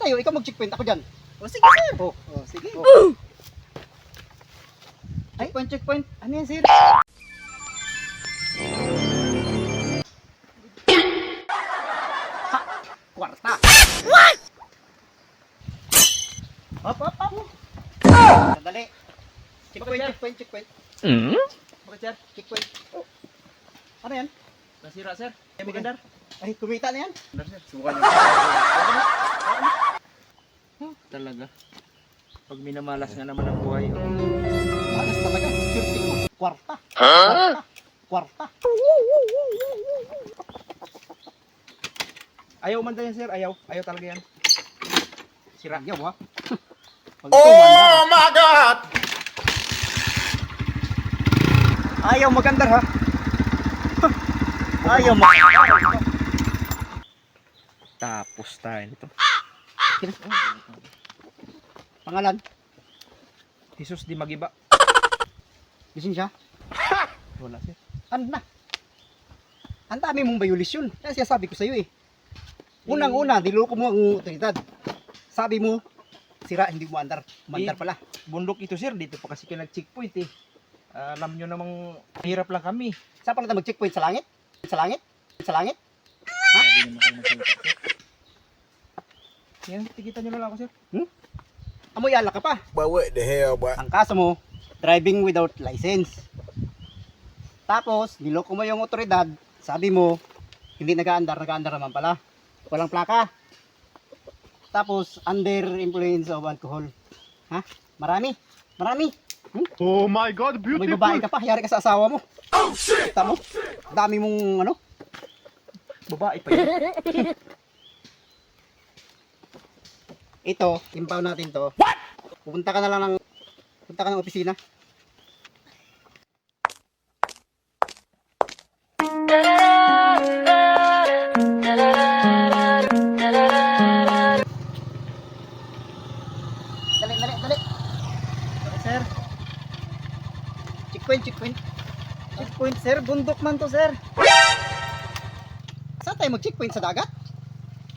tayo, ikaw mag-checkpoint ako dyan. O sige sir. Sige. Ay, checkpoint. Ano yan sir? Kwarta. Hop. Sandali. Checkpoint. Bakit sir? Checkpoint. Oh. Ano yan? Nasira sir. Ay, magandar. Ay, kumita na yan. Magandar sir. Subukan nyo. Talaga. Pag minamalas nga naman ang buhay. Malas talaga. Surti ko. Kwarta. Kwarta. Ayaw man yan sir. Ayaw talaga yan. Sira. Ayaw ha. Oh my God! Ayaw magandar ha. Ayaw magandar. Tapos tayo nito. Pangalan? Jesus di magiba. Lisensya? Wala sir. Ano na? Ang dami mong violasyon. Kaya siya sabi ko sa'yo eh. Unang-una, niloko mo ang otoridad. Sabi mo, sira, hindi mo andar. Umandar pala. Bundok ito sir. Dito pa kasi kayo nag-checkpoint eh. Alam nyo namang hirap lang kami. Saan pala tayo mag-checkpoint? Sa langit? Sa langit? Sa langit? Sabi naman kayo magsalita sir. Yan, tigitan nyo lang ako sir. Amoy alak ka pa. But what the hell, boy? Ang kaso mo, driving without license. Tapos, niloko mo yung otoridad. Sabi mo, hindi nag-aandar naman pala. Walang plaka. Tapos, under influence of alcohol. Ha? Marami. Oh my God, May babae ka pa, yari ka sa asawa mo. Oh shit! Kita mo? Dami mong ano? Babae pa yun. Ito, impound natin to. Pupunta ka na lang punta ka ng opisina. Dali. Sir, Checkpoint. checkpoint sir. Bundok man to sir. Saan tayo mag-checkpoint sa dagat?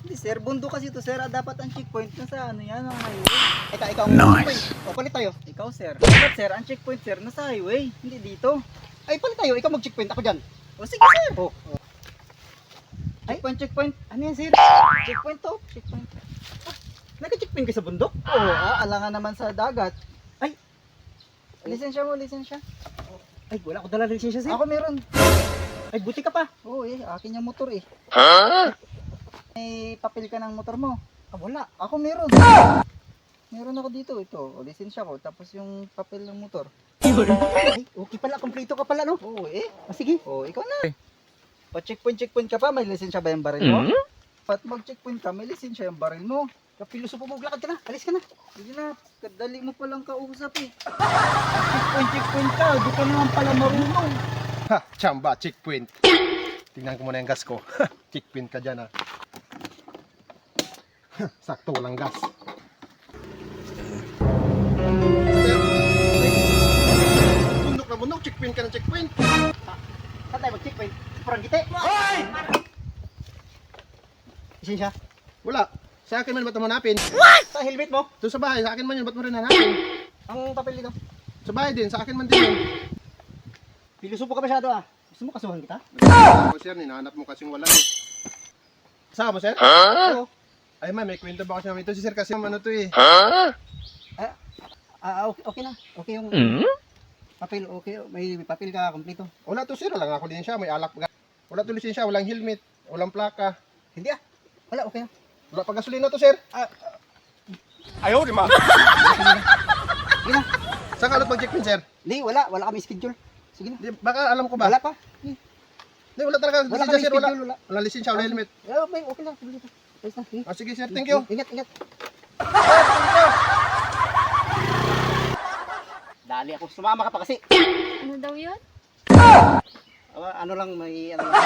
Hindi sir, bundok kasi to sir. Dapat ang checkpoint nasa ano yan, ang highway. Ikaw ang checkpoint. O, palit tayo. Ikaw sir. Dapat sir, ang checkpoint sir nasa highway. Hindi dito. Ay, palit tayo. Ikaw mag-checkpoint. Ako dyan. O sige sir. Oh. Checkpoint. Ano yan sir? Checkpoint to. Checkpoint. Nag-checkpoint ka sa bundok? Oo, alangan naman sa dagat. Ay! Lisensya mo. Ay, wala ko dala lisensya sir. Ako meron. Ay, buti ka pa. Oo akin yung motor eh. Huh? May papel ka ng motor mo. Ah, wala. Ako meron. Meron ako dito. Ito, lisensya ko. Tapos yung papel ng motor. Ay, okay pala. Kompleto ka pala, no? Oo Sige. ikaw na. Pa-checkpoint ka pa, may lisensya ba yung baril mo? Pat mag-checkpoint ka, may lisensya yung baril mo. Kapiluso po mo. Lakad ka na. Alis ka na. Sige na, kadali mo palang kausap eh. Checkpoint ka, di ka naman pala marunong. Ha, chamba, checkpoint. Tingnan ko muna yung gas ko. Checkpoint ka dyan, ha. Sakto, walang gas. Bundok na bundok, checkpoint ka ng checkpoint. Saan tayo mag-checkpoint? Parangkite. Lisensya. Wala. Sa akin man, ba't mo hanapin? Sa helmet mo. Doon sa bahay, sa akin man yun, ba't mo rin hanapin? Ang papel dito. Sa bahay din, sa akin man din yun. Piluso po ka masyado ah. Gusto mo kasuhan kita? Ako, sir, ninahanap mo kasing wala eh. Saan mo, sir? Oo. Ay, may kwento ba kasi namin ito? Si sir kasi ano to eh. Okay na. Okay yung papel. Okay. May papel ka kompleto. Wala to, sir. Wala nga ako din siya. May alak. Wala to lisensya. Walang helmet. Walang plaka. Hindi ah. Wala, okay na. Wala pa gasolina to, sir. Ayaw, di ma. Sige na. Saan ka ulit mag-checkpoint, sir? Hindi, wala. Wala kami schedule. Sige na. Di, baka alam ko ba? Wala pa. Di, wala talaga. Wala Lisensya, kami sir. Wala. schedule. Wala. Wala lisensya, wala helmet. Okay lang. Kompleto. Ayos na. Sige. Sige, sir. Thank you. Ingat. Dali ako. Sumama ka pa kasi. Ano daw yun? Ano lang, may ano lang.